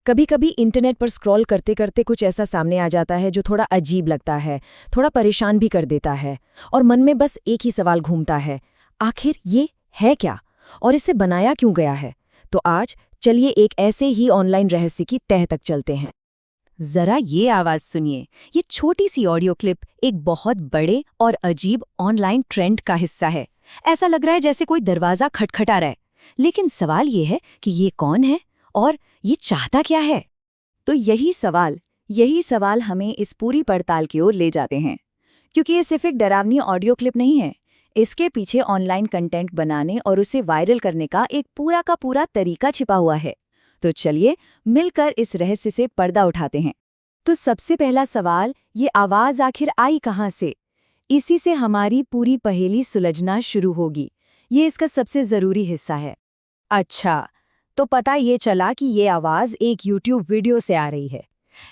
कभी कभी इंटरनेट पर स्क्रॉल करते करते कुछ ऐसा सामने आ जाता है जो थोड़ा अजीब लगता है, थोड़ा परेशान भी कर देता है, और मन में बस एक ही सवाल घूमता है, आखिर ये है क्या और इसे बनाया क्यों गया है। तो आज चलिए एक ऐसे ही ऑनलाइन रहस्य की तह तक चलते हैं। जरा ये आवाज सुनिए। ये छोटी सी ऑडियो क्लिप एक बहुत बड़े और अजीब ऑनलाइन ट्रेंड का हिस्सा है। ऐसा लग रहा है जैसे कोई दरवाजा खटखटा रहा है, लेकिन सवाल ये है कि ये कौन है और ये चाहता क्या है। तो यही सवाल हमें इस पूरी पड़ताल की ओर ले जाते हैं, क्योंकि ये सिर्फ एक डरावनी ऑडियो क्लिप नहीं है। इसके पीछे ऑनलाइन कंटेंट बनाने और उसे वायरल करने का एक पूरा का पूरा तरीका छिपा हुआ है। तो चलिए मिलकर इस रहस्य से पर्दा उठाते हैं। तो सबसे पहला सवाल, ये आवाज आखिर आई कहाँ से? इसी से हमारी पूरी पहेली सुलझना शुरू होगी। ये इसका सबसे जरूरी हिस्सा है। अच्छा, तो पता ये चला कि ये आवाज एक YouTube वीडियो से आ रही है,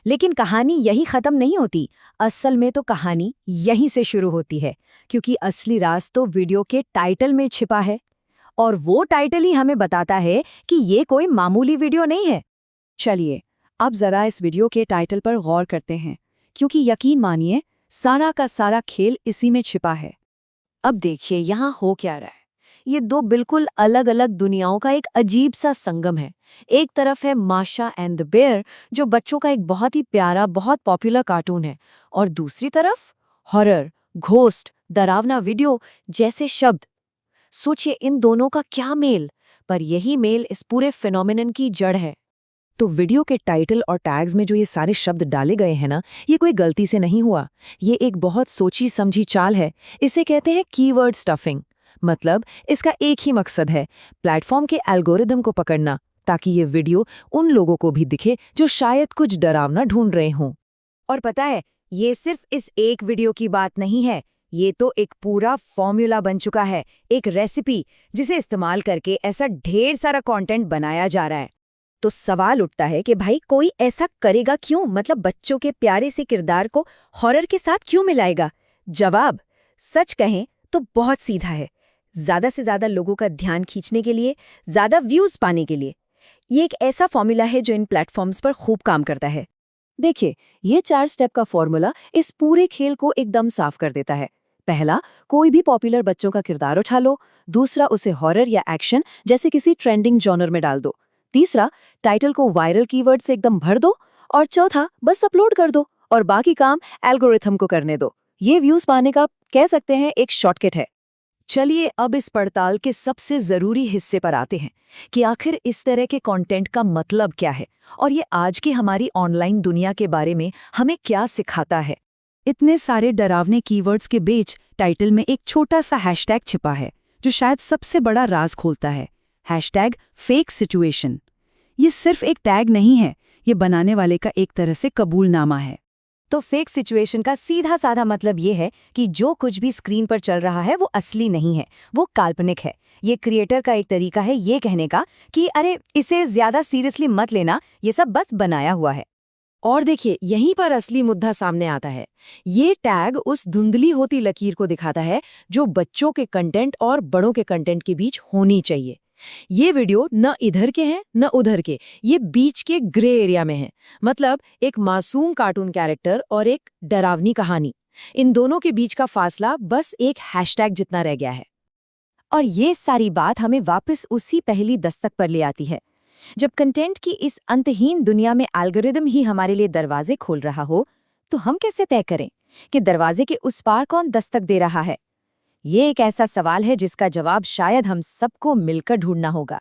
लेकिन कहानी यही खत्म नहीं होती। असल में तो कहानी यहीं से शुरू होती है, क्योंकि असली राज तो वीडियो के टाइटल में छिपा है, और वो टाइटल ही हमें बताता है कि ये कोई मामूली वीडियो नहीं है। चलिए अब जरा इस वीडियो के टाइटल पर गौर करते हैं, क्योंकि यकीन मानिए सारा का सारा खेल इसी में छिपा है। अब देखिए यहाँ हो क्या रहा है। ये दो बिल्कुल अलग अलग दुनियाओं का एक अजीब सा संगम है। एक तरफ है माशा एंड द बेयर, जो बच्चों का एक बहुत ही प्यारा, बहुत पॉपुलर कार्टून है, और दूसरी तरफ हॉरर, घोस्ट, डरावना वीडियो जैसे शब्द। सोचिए इन दोनों का क्या मेल, पर यही मेल इस पूरे फिनोमिनन की जड़ है। तो वीडियो के टाइटल और टैग्स में जो ये सारे शब्द डाले गए हैं ना, ये कोई गलती से नहीं हुआ। ये एक बहुत सोची समझी चाल है। इसे कहते हैं कीवर्ड स्टफिंग। मतलब इसका एक ही मकसद है, प्लेटफॉर्म के एल्गोरिदम को पकड़ना, ताकि ये वीडियो उन लोगों को भी दिखे जो शायद कुछ डरावना ढूंढ रहे हों। और पता है, ये सिर्फ इस एक वीडियो की बात नहीं है। ये तो एक पूरा फॉर्मूला बन चुका है, एक रेसिपी, जिसे इस्तेमाल करके ऐसा ढेर सारा कंटेंट बनाया जा रहा है। तो सवाल उठता है कि भाई कोई ऐसा करेगा क्यों? मतलब बच्चों के प्यारे से किरदार को हॉरर के साथ क्यों मिलाएगा? जवाब सच कहें तो बहुत सीधा है। ज्यादा से ज्यादा लोगों का ध्यान खींचने के लिए, ज्यादा व्यूज पाने के लिए। ये एक ऐसा फॉर्मूला है जो इन प्लेटफॉर्म्स पर खूब काम करता है। देखिए, ये 4 स्टेप का फॉर्मूला इस पूरे खेल को एकदम साफ कर देता है। पहला, कोई भी पॉपुलर बच्चों का किरदार उठा लो। दूसरा, उसे हॉरर या एक्शन जैसे किसी ट्रेंडिंग जॉनर में डाल दो। तीसरा, टाइटल को वायरल कीवर्ड से एकदम भर दो। और चौथा, बस अपलोड कर दो और बाकी काम एल्गोरिथम को करने दो। ये व्यूज पाने का कह सकते हैं एक शॉर्टकट है। चलिए अब इस पड़ताल के सबसे जरूरी हिस्से पर आते हैं कि आखिर इस तरह के कंटेंट का मतलब क्या है, और ये आज की हमारी ऑनलाइन दुनिया के बारे में हमें क्या सिखाता है। इतने सारे डरावने कीवर्ड्स के बीच टाइटल में एक छोटा सा हैशटैग छिपा है, जो शायद सबसे बड़ा राज खोलता है। Hashtag fake situation. ये सिर्फ एक टैग नहीं है, ये बनाने वाले का एक तरह से कबूलनामा है। तो फेक सिचुएशन का सीधा साधा मतलब ये है कि जो कुछ भी स्क्रीन पर चल रहा है वो असली नहीं है, वो काल्पनिक है। ये क्रिएटर का एक तरीका है ये कहने का कि अरे इसे ज्यादा सीरियसली मत लेना, ये सब बस बनाया हुआ है। और देखिए यहीं पर असली मुद्दा सामने आता है। ये टैग उस धुंधली होती लकीर को दिखाता है जो बच्चों के कंटेंट और बड़ों के कंटेंट के बीच होनी चाहिए। ये वीडियो न इधर के हैं न उधर के, ये बीच के ग्रे एरिया में है। मतलब एक मासूम कार्टून कैरेक्टर और एक डरावनी कहानी, इन दोनों के बीच का फासला बस एक हैशटैग जितना रह गया है। और ये सारी बात हमें वापस उसी पहली दस्तक पर ले आती है। जब कंटेंट की इस अंतहीन दुनिया में एल्गोरिदम ही हमारे लिए दरवाजे खोल रहा हो, तो हम कैसे तय करें कि दरवाजे के उस पार कौन दस्तक दे रहा है? ये एक ऐसा सवाल है जिसका जवाब शायद हम सबको मिलकर ढूंढना होगा।